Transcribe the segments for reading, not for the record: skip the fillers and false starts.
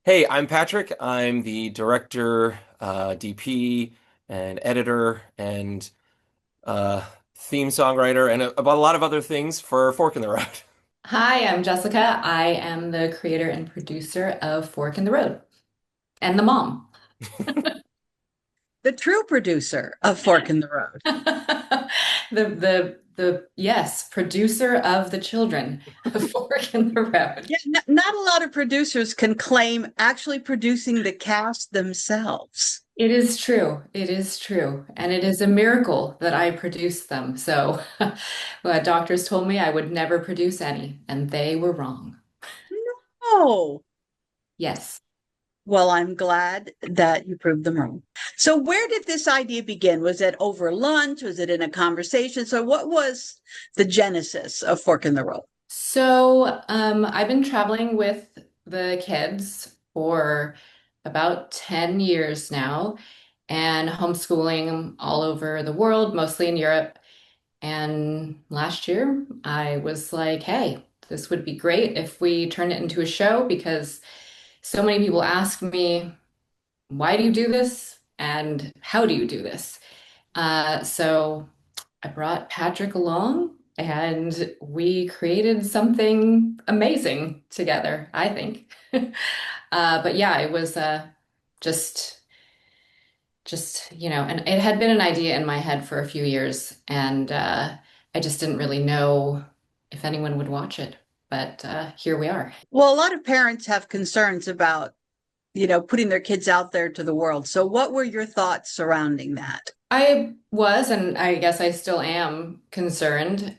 Hey, I'm Patrick. I'm the director, DP, and editor, and uh, theme songwriter, and about a lot of other things for Fork in the Road. Hi, I'm Jessica. I am the creator and producer of Fork in the Road and the mom. The true producer of Fork in the Road. The yes, producer of the children of Fork in the Road. Yeah, not a lot of producers can claim actually producing the cast themselves. It is true. It is true. And it is a miracle that I produced them. So, doctors told me I would never produce any, and they were wrong. Oh, Yes. well, I'm glad that you proved them wrong. So, where did this idea begin? Was it over lunch? Was it in a conversation? So, what was the genesis of Fork in the Road? So, I've been traveling with the kids for about 10 years now and homeschooling them all over the world, mostly in Europe. And last year, I was like, hey, this would be great if we turn it into a show because so many people ask me, why do you do this? And how do you do this? So I brought Patrick along and we created something amazing together, I think. But yeah, it was just and it had been an idea in my head for a few years, and I just didn't really know if anyone would watch it. But here we are. Well, a lot of parents have concerns about, putting their kids out there to the world. So, what were your thoughts surrounding that? I was, and I guess I still am concerned.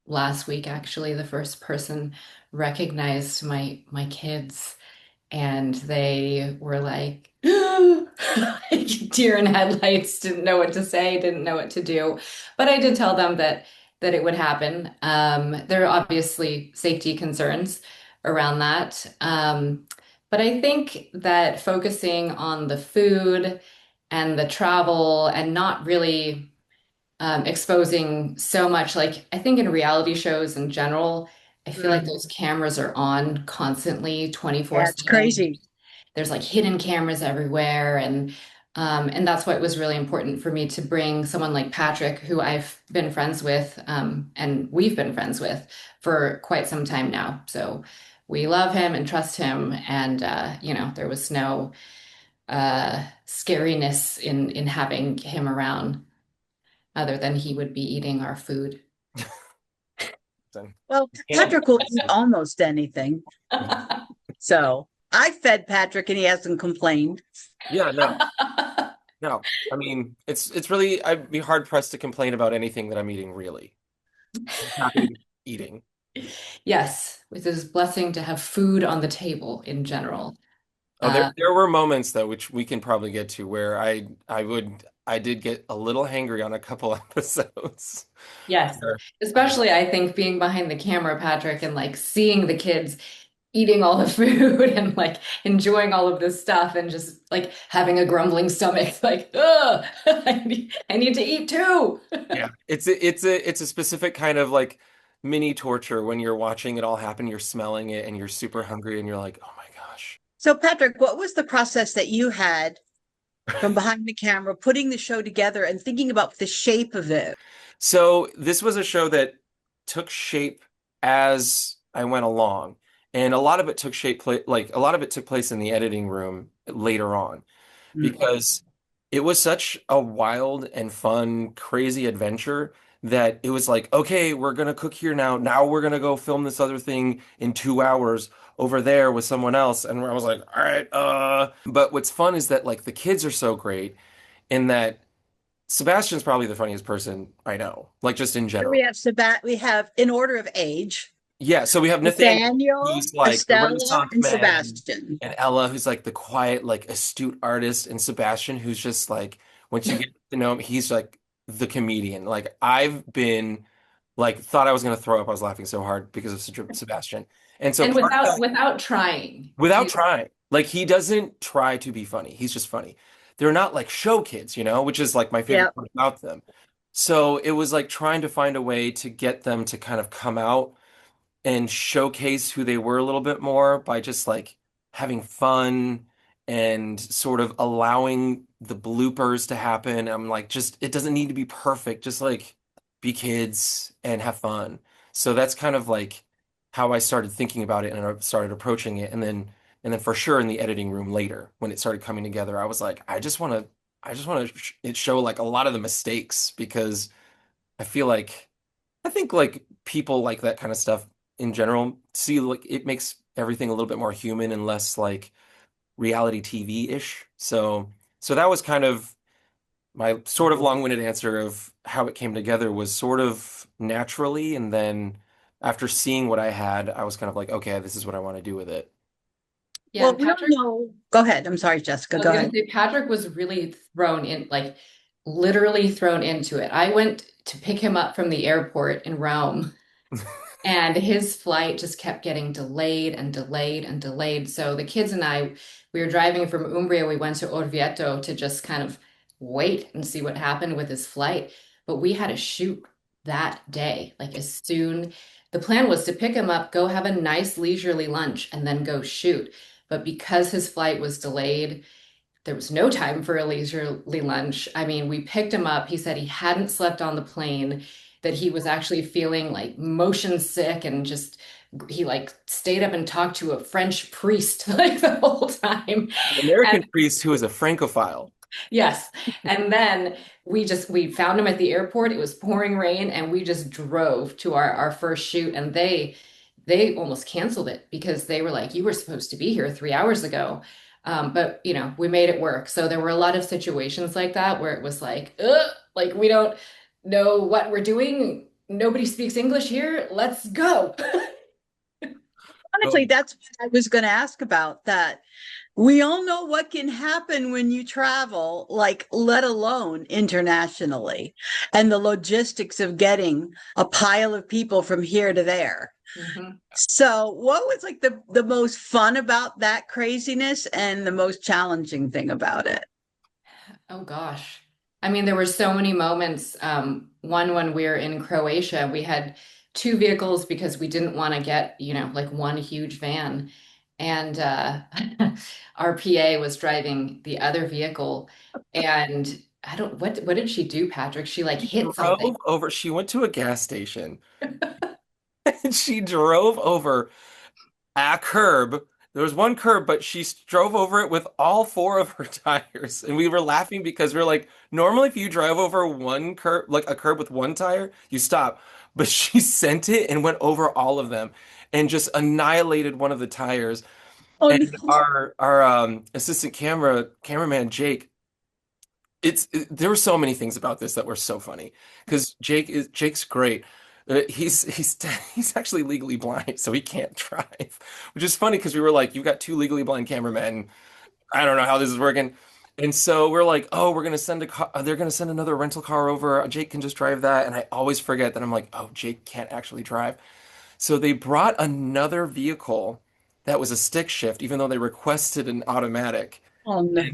Last week, actually, the first person recognized my kids, and they were like, like deer in headlights, didn't know what to say, didn't know what to do. But I did tell them that it would happen. There are obviously safety concerns around that. But I think that focusing on the food and the travel and not really exposing so much, like I think in reality shows in general, I feel like Mm. those cameras are on constantly Yeah, it's 24/7. crazy. There's like hidden cameras everywhere, and that's why it was really important for me to bring someone like Patrick, who I've been friends with, and we've been friends with for quite some time now. So we love him and trust him, and there was no scariness in having him around, other than he would be eating our food. Well, And Patrick will eat almost anything. So, I fed Patrick and he hasn't complained. yeah, no, no. I mean, it's really, I'd be hard pressed to complain about anything that I'm eating, really. I'm happy eating. Yes, it is a blessing to have food on the table in general. Oh, there Uh, there were moments though, which we can probably get to, where I did get a little hangry on a couple episodes. yes, Where I especially I think being behind the camera, Patrick, and like seeing the kids eating all the food and like enjoying all of this stuff and just like having a grumbling stomach, like, ugh, I need to eat too. Yeah, it's a specific kind of like mini torture when you're watching it all happen, you're smelling it and you're super hungry and you're like, "Oh my gosh." So, Patrick, what was the process that you had from behind the camera, putting the show together and thinking about the shape of it? So, this was a show that took shape as I went along. And a lot of it took shape like a lot of it took place in the editing room later on Mm. because it was such a wild and fun, crazy adventure that it was like, okay, we're gonna cook here now. Now we're gonna go film this other thing in 2 hours over there with someone else. And I was like, all right, But what's fun is that like the kids are so great in that Sebastian's probably the funniest person I know, like just in Here general. we have we have in order of age, Yeah, so we have Nathanael, Nathaniel, who's like the Estella, Renaissance and man, Sebastian. and Ella, who's like the quiet, like astute artist, and Sebastian, who's just like, once you get to know him, he's like the comedian. Like I've been like thought I was gonna throw up. I was laughing so hard because of Sebastian. And so And part of that, without trying. without trying, like he doesn't try to be funny. He's just funny. They're not like show kids, which is like my favorite Yep. part about them. So it was like trying to find a way to get them to kind of come out and showcase who they were a little bit more by just like having fun and sort of allowing the bloopers to happen. I'm like, just it doesn't need to be perfect. Just like be kids and have fun. So that's kind of like how I started thinking about it and I started approaching it. And then for sure in the editing room later when it started coming together, I was like, I just want to it show like a lot of the mistakes because I feel like I think like people like that kind of stuff in general see like it makes everything a little bit more human and less like reality TV-ish. So that was kind of my sort of long-winded answer of how it came together was sort of naturally, and then after seeing what I had, I was kind of like, okay, this is what I want to do with it. Yeah, Well, and we don't Patrick, know. Go ahead. I'm sorry, Jessica. I was Go gonna ahead. say Patrick was really thrown in, like literally thrown into it. I went to pick him up from the airport in Rome, and his flight just kept getting delayed and delayed and delayed. So the kids and I, we were driving from Umbria. We went to Orvieto to just kind of wait and see what happened with his flight. But we had to shoot that day. Like as soon, the plan was to pick him up, go have a nice leisurely lunch, and then go shoot. But because his flight was delayed, there was no time for a leisurely lunch. I mean, we picked him up. He said he hadn't slept on the plane, that he was actually feeling like motion sick and just he like stayed up and talked to a French priest like the whole time. An And American priest who is a Francophile. yes. And then we found him at the airport. It was pouring rain and we just drove to our first shoot and they almost canceled it because they were like, you were supposed to be here 3 hours ago. But you know, we made it work. So there were a lot of situations like that where it was like, ugh, like we don't know what we're doing. Nobody speaks English here. Let's go. Honestly, that's what I was going to ask about that. We all know what can happen when you travel, like, let alone internationally, and the logistics of getting a pile of people from here to there. Mhm. So, what was like the most fun about that craziness and the most challenging thing about it? Oh gosh. I mean, there were so many moments. One when we were in Croatia, we had two vehicles because we didn't want to get, you know, like one huge van. And our PA was driving the other vehicle. And I don't, what did she do, Patrick? She like hit something. Drove over, she went to a gas station and she drove over a curb. There was one curb, but she drove over it with all four of her tires. And we were laughing because we are like, normally if you drive over one curb, like a curb with one tire, you stop. But she sent it and went over all of them and just annihilated one of the tires. Oh, no. And our assistant cameraman Jake, there were so many things about this that were so funny because Jake's great. He's he's actually legally blind, so he can't drive, which is funny because we were like, "You've got two legally blind cameramen. I don't know how this is working." And so we're like, "Oh, we're gonna send a car. They're gonna send another rental car over. Jake can just drive that." And I always forget that I'm like, "Oh, Jake can't actually drive." So they brought another vehicle that was a stick shift, even though they requested an automatic. Oh, no.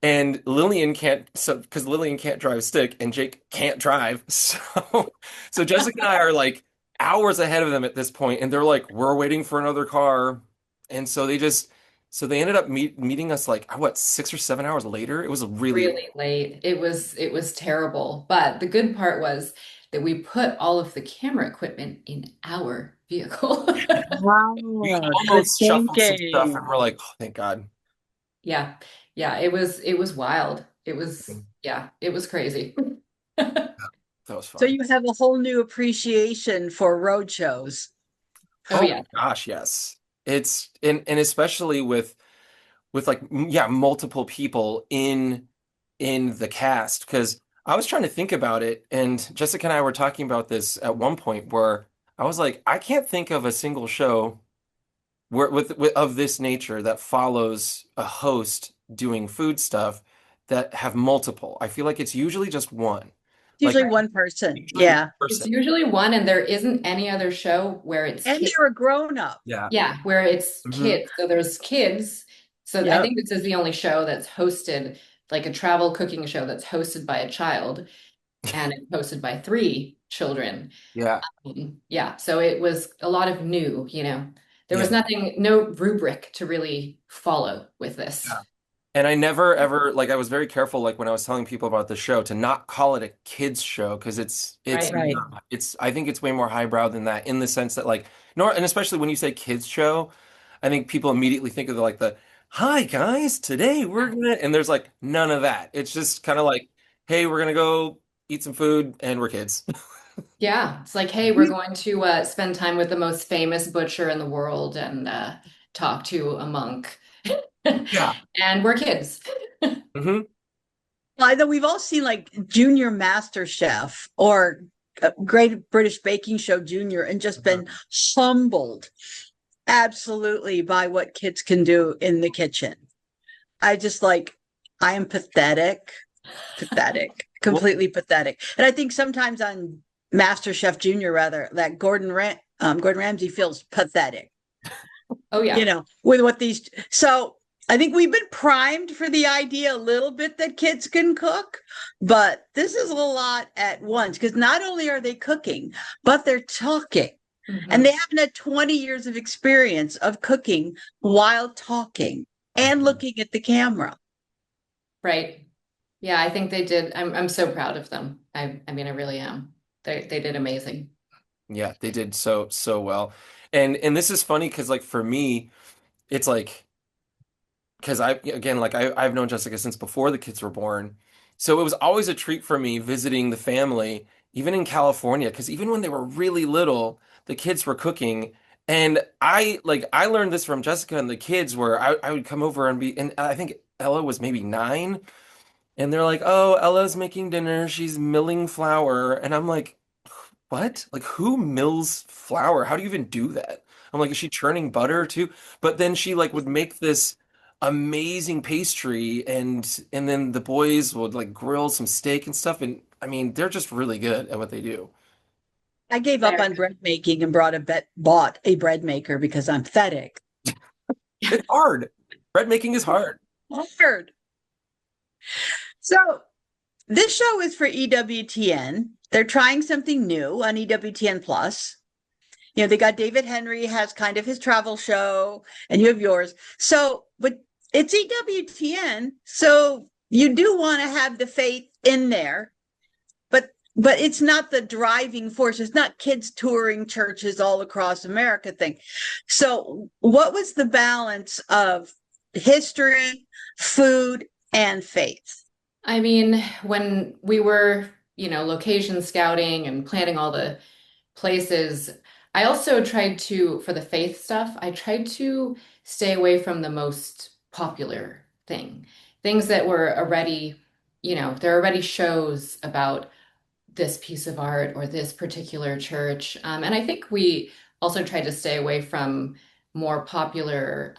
And Lillian can't, so because Lillian can't drive stick and Jake can't drive. So Jessica and I are like hours ahead of them at this point, and they're like, we're waiting for another car. And so they ended up meeting us like, what, 6 or 7 hours later? It was really late. Really late. It was terrible. But the good part was that we put all of the camera equipment in our vehicle. We Wow, good almost shuffled some stuff and thinking. we're like, oh, thank God. Yeah. Yeah, it was wild. It was yeah, it was crazy. That was So fun. you have a whole new appreciation for road shows. Oh Oh yeah. my gosh, yes. It's and especially with like yeah multiple people in the cast because I was trying to think about it and Jessica and I were talking about this at one point where I was like I can't think of a single show where with of this nature that follows a host doing food stuff that have multiple. I feel like it's usually just one. Like Usually one person. usually one Yeah. It's person. usually one and there isn't any other show where it's And kids. they're a grown up. Yeah. Yeah, where it's Hmm. kids. So there's kids. So I Yep. think this is the only show that's hosted, like a travel cooking show that's hosted by a child and it's hosted by three children. Yeah. Yeah, so it was a lot of new, you know. There was Yeah. nothing, no rubric to really follow with this. Yeah. And I never ever like I was very careful like when I was telling people about the show to not call it a kids show because it's Right. Right. not. It's I think it's way more highbrow than that in the sense that like nor and especially when you say kids show, I think people immediately think of like the hi guys, today we're gonna and there's like none of that. It's just kind of like, hey, we're gonna go eat some food and we're kids. Yeah, it's like, hey, we're going to spend time with the most famous butcher in the world and talk to a monk. Yeah. And we're kids. Hmm. Either we've all seen like Junior Master Chef or Great British Baking Show Junior and just been humbled absolutely by what kids can do in the kitchen. I just like, I am pathetic, pathetic, Well, completely pathetic. And I think sometimes on Master Chef Junior, rather, that Gordon Ramsay feels pathetic, Oh you yeah. know, with what these. So I think we've been primed for the idea a little bit that kids can cook, but this is a lot at once because not only are they cooking, but they're talking. And Hmm. they haven't had 20 years of experience of cooking while talking and looking at the camera. Right. Yeah, I think they did. I'm so proud of them. I mean, I really am. They did amazing. yeah, they did so well. And this is funny because like for me, it's like because I again like I've known Jessica since before the kids were born. So it was always a treat for me visiting the family, even in California, because even when they were really little, the kids were cooking. And I learned this from Jessica and the kids where I would come over and be and I think Ella was maybe 9 and they're like, "Oh, Ella's making dinner. She's milling flour." And I'm like, what? Like, who mills flour? How do you even do that? I'm like, is she churning butter too? But then she like would make this amazing pastry and then the boys would like grill some steak and stuff. And I mean, they're just really good at what they do. I gave up There. on bread making and bought a bread maker because I'm pathetic. It's hard. Bread making is hard. Hard. So this show is for EWTN. They're trying something new on EWTN Plus. You know, they got David Henry has kind of his travel show, and you have yours. So, but it's EWTN, so you do want to have the faith in there, but it's not the driving force. It's not kids touring churches all across America thing. So, what was the balance of history, food, and faith? I mean, when we were, location scouting and planning all the places, I also tried to, for the faith stuff, I tried to stay away from the most popular things that were already, there are already shows about this piece of art or this particular church. And I think we also tried to stay away from more popular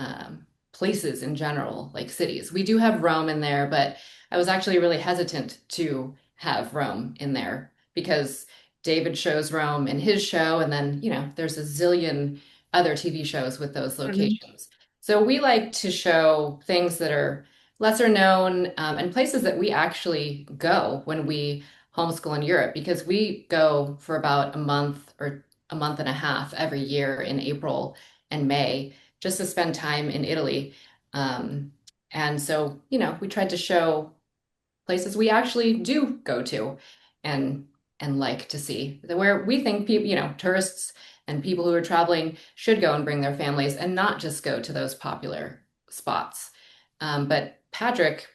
places in general, like cities. We do have Rome in there, but I was actually really hesitant to have Rome in there because David shows Rome in his show, and then, there's a zillion other TV shows with those Mhm. locations. So we like to show things that are lesser known and places that we actually go when we homeschool in Europe because we go for about a month or a month and a half every year in April and May just to spend time in Italy. Um, and so, we tried to show places we actually do go to and like to see where we think people, tourists and people who are traveling should go and bring their families and not just go to those popular spots. But Patrick,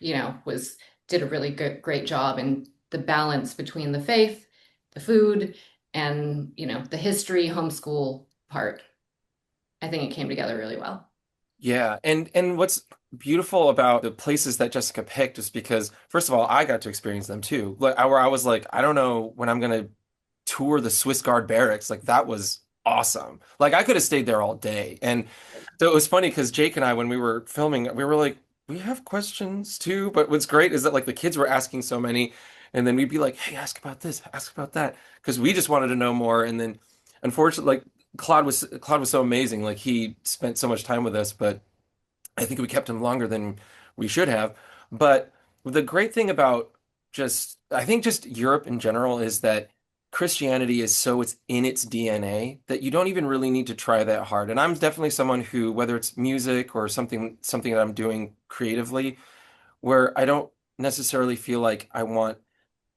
was did a really good, great job in the balance between the faith, the food, and the history homeschool part. I think it came together really well. Yeah, and what's beautiful about the places that Jessica picked is because first of all, I got to experience them too. Like where I was like, I don't know when I'm gonna tour the Swiss Guard barracks. Like that was awesome. Like I could have stayed there all day. And so it was funny because Jake and I, when we were filming, we were like, we have questions too. But what's great is that like the kids were asking so many, and then we'd be like, hey, ask about this, ask about that, because we just wanted to know more. And then unfortunately, like Claude was so amazing. Like he spent so much time with us, but I think we kept him longer than we should have. But the great thing about just I think just Europe in general is that Christianity is so it's in its DNA that you don't even really need to try that hard. And I'm definitely someone who, whether it's music or something that I'm doing creatively, where I don't necessarily feel like I don't want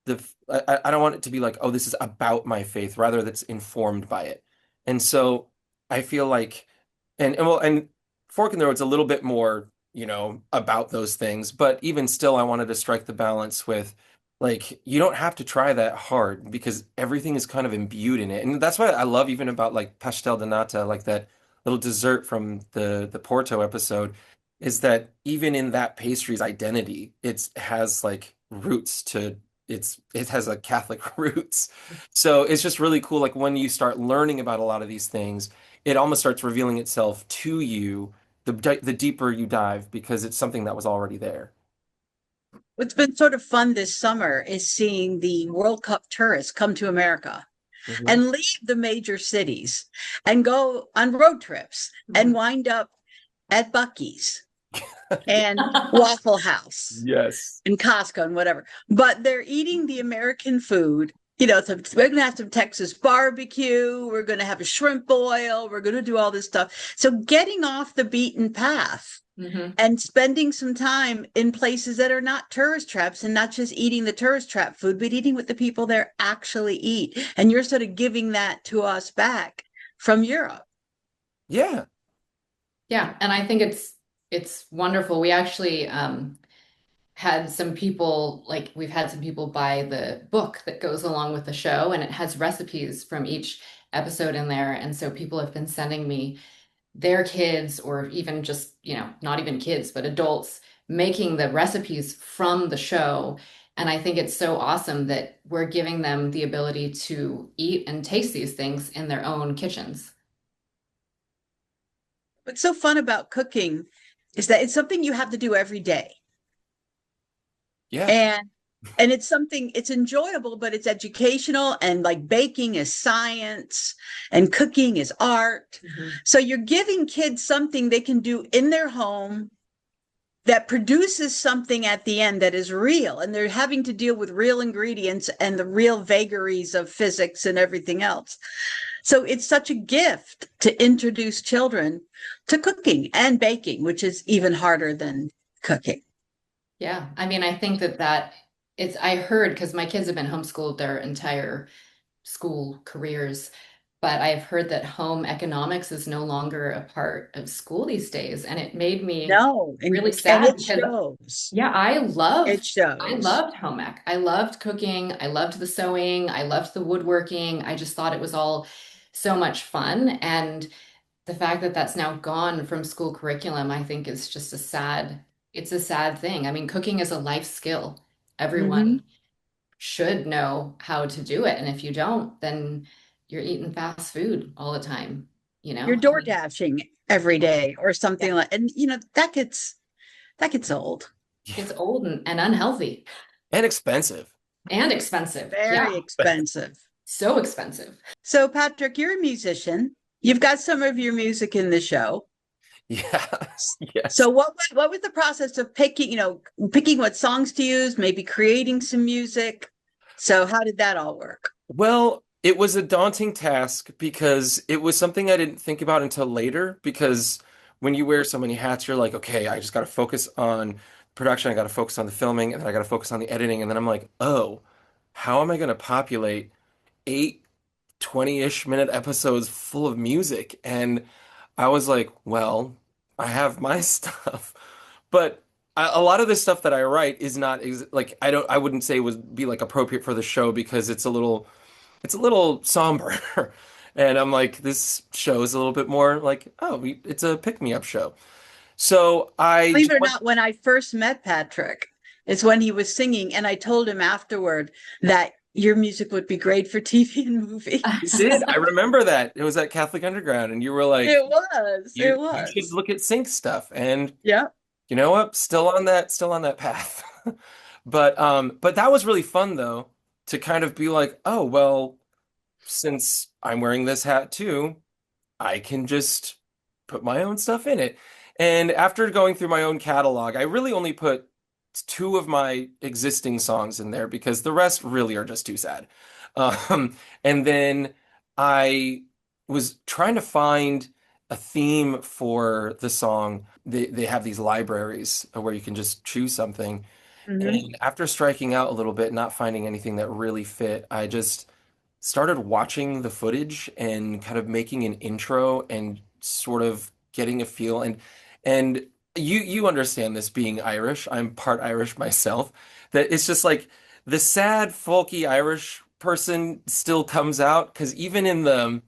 it to be like, oh, this is about my faith, rather that's informed by it. And so I feel like, and Fork in the Road's a little bit more, about those things, but even still, I wanted to strike the balance with like, you don't have to try that hard because everything is kind of imbued in it. And that's why I love even about like pastel de nata, like that little dessert from the Porto episode, is that even in that pastry's identity, it has like roots to it has a Catholic roots. So it's just really cool. Like when you start learning about a lot of these things, it almost starts revealing itself to you the deeper you dive because it's something that was already there. What's been sort of fun this summer is seeing the World Cup tourists come to America Mhm. and leave the major cities and go on road trips and Mhm. wind up at Buc-ee's Yeah. and Waffle House Yes. and Costco and whatever. But they're eating the American food. So we're going to have some Texas barbecue. We're going to have a shrimp boil. We're going to do all this stuff. So getting off the beaten path Mhm. and spending some time in places that are not tourist traps and not just eating the tourist trap food, but eating with the people there actually eat. And you're sort of giving that to us back from Europe. Yeah. Yeah, and I think it's wonderful. We actually had some people like we've had some people buy the book that goes along with the show, and it has recipes from each episode in there. And so people have been sending me their kids, or even just, not even kids, but adults making the recipes from the show. And I think it's so awesome that we're giving them the ability to eat and taste these things in their own kitchens. What's so fun about cooking is that it's something you have to do every day. Yeah. And it's enjoyable, but it's educational, and like baking is science and cooking is art. Mhm. So you're giving kids something they can do in their home that produces something at the end that is real, and they're having to deal with real ingredients and the real vagaries of physics and everything else. So it's such a gift to introduce children to cooking and baking, which is even harder than cooking. Yeah, I mean, I think that I heard because my kids have been homeschooled their entire school careers, but I've heard that home economics is no longer a part of school these days. And it made me No, really and sad it because, shows. yeah, It I shows. loved home ec. I loved cooking. I loved the sewing. I loved the woodworking. I just thought it was all so much fun. And the fact that that's now gone from school curriculum, I think is just it's a sad thing. I mean, cooking is a life skill. Hmm. Everyone should know how to do it. And if you don't, then you're eating fast food all the time, you You're know? I door mean, dashing every yeah, day or yeah. something like, and that gets old, It's old and unhealthy And expensive. and expensive. very Yeah, expensive. so expensive. So, Patrick, you're a musician. You've got some of your music in the show. Yeah. So, Yes. what was the process of picking what songs to use, maybe creating some music? So, how did that all work? Well, it was a daunting task because it was something I didn't think about until later. Because when you wear so many hats, you're like, okay, I just got to focus on production, I got to focus on the filming, and then I got to focus on the editing. And then I'm like, oh, how am I going to populate eight 20-ish minute episodes full of music? And I was like, well, I have my stuff. But a lot of the stuff that I write is not ex like I wouldn't say would be like appropriate for the show because it's a little somber. And I'm like, this show is a little bit more like, oh, it's a pick-me-up show. So I Believe it just or went, not, when I first met Patrick, it's when he was singing, and I told him afterward that your music would be great for TV and you movies. did. I remember that. It was at Catholic Underground, and you were like, It was. you It you should was. look at sync stuff. And Yeah. you know what? Still on that path. But that was really fun though, to kind of be like, oh, well, since I'm wearing this hat too, I can just put my own stuff in it. And after going through my own catalog, I really only put two of my existing songs in there because the rest really are just too sad. And then I was trying to find a theme for the song. They have these libraries where you can just choose something. Mhm. And after striking out a little bit, not finding anything that really fit, I just started watching the footage and kind of making an intro and sort of getting a feel. And you understand this being Irish. I'm part Irish myself. That it's just like the sad, folky Irish person still comes out because even in the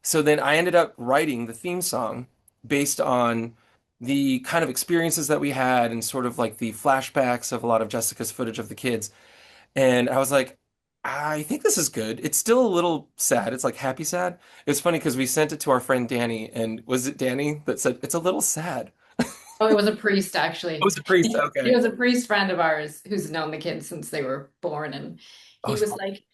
so then I ended up writing the theme song based on the kind of experiences that we had and sort of like the flashbacks of a lot of Jessica's footage of the kids. And I was like, I think this is good. It's still a little sad. It's like happy sad. It's funny because we sent it to our friend Danny, and was it Danny that said it's a little sad? Oh, it was a priest, Oh, actually. it's a priest. It Okay. was a priest friend of ours who's known the kids since they were born, and Oh, he was like,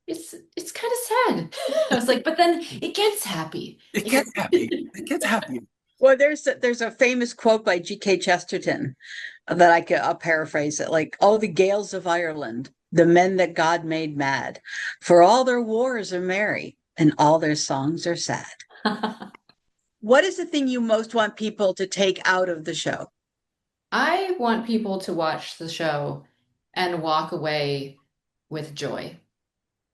"It's kind of sad." I was like, "But then it gets happy." it It gets gets happy. It gets happy. Well, there's a famous quote by G.K. Chesterton that I'll paraphrase it like, "Oh, the Gaels of Ireland, the men that God made mad, for all their wars are merry and all their songs are sad." What is the thing you most want people to take out of the show? I want people to watch the show and walk away with joy.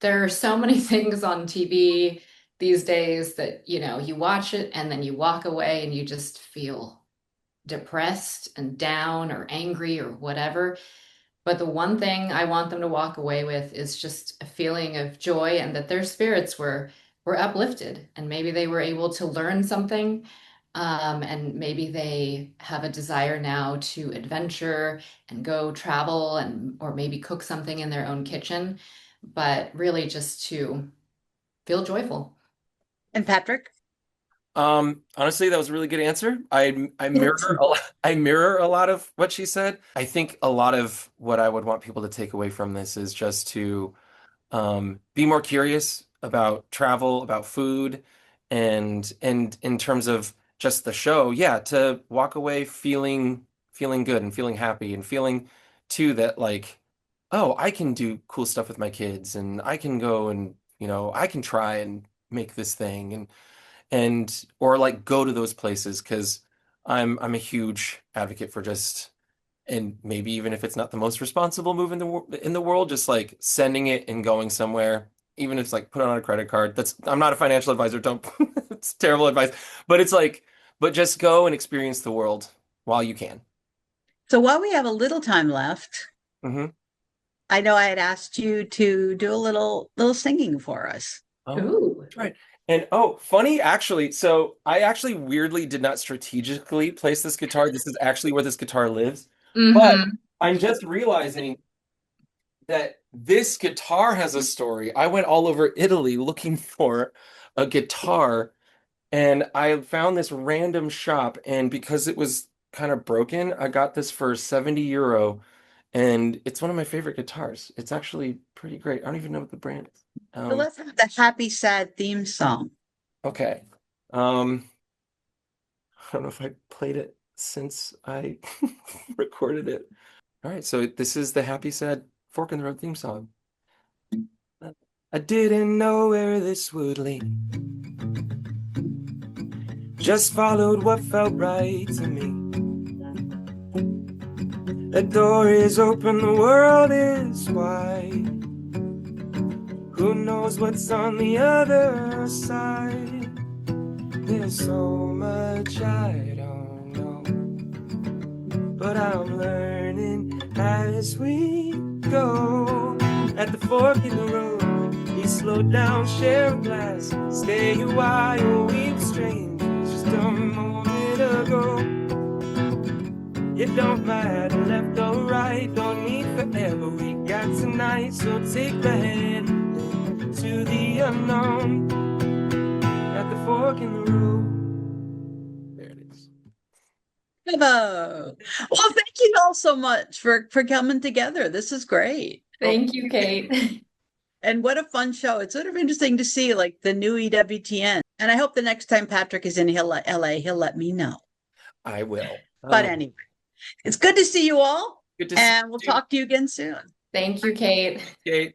There are so many things on TV these days that, you watch it and then you walk away and you just feel depressed and down or angry or whatever. But the one thing I want them to walk away with is just a feeling of joy and that their spirits were uplifted and maybe they were able to learn something. And maybe they have a desire now to adventure and go travel and or maybe cook something in their own kitchen, but really just to feel joyful. And Patrick? Honestly, that was a really good answer. I Yes. mirror a lot, I mirror a lot of what she said. I think a lot of what I would want people to take away from this is just to be more curious about travel, about food, and in terms of just the show, yeah, to walk away feeling good and feeling happy and feeling too that like, oh, I can do cool stuff with my kids and I can go and I can try and make this thing and or like go to those places because I'm a huge advocate for just and maybe even if it's not the most responsible move in the world, just like sending it and going somewhere, even if it's like put it on a credit card. That's I'm not a financial advisor, don't it's terrible advice. But it's like, but just go and experience the world while you can. So while we have a little time left, Hmm. I know I had asked you to do a little singing for us. Oh, Ooh. that's right. And oh, funny actually. So I actually weirdly did not strategically place this guitar. This is actually where this guitar lives. But Mm-hmm. I'm just realizing that this guitar has a story. I went all over Italy looking for a guitar and I found this random shop and because it was kind of broken, I got this for 70 € and it's one of my favorite guitars. It's actually pretty great. I don't even know what the brand is. So let's have the happy, sad theme song. Okay. Um, I don't know if I played it since I recorded it. All right, so this is the Happy Sad Fork in the Road theme song. I didn't know where this would lead. Just followed what felt right to me. A door is open, the world is wide. Who knows what's on the other side? There's so much I don't know, but I'm learning as we go. At the fork in the road, he slowed down, share a glass, stay a while, we were strangers just a moment ago. It don't matter left or right, don't need forever, we got tonight, so take the hand to the unknown. At the fork in the road. There it is. Bravo. Well, thank you all so much for coming together. This is great. Oh, Thank you, Kate. And what a fun show. It's sort of interesting to see like the new EWTN. And I hope the next time Patrick is in LA, he'll let me know. I will. But anyway, it's good to see you all. Good to see And we'll you, talk to you again soon. Thank you, Kate. Kate.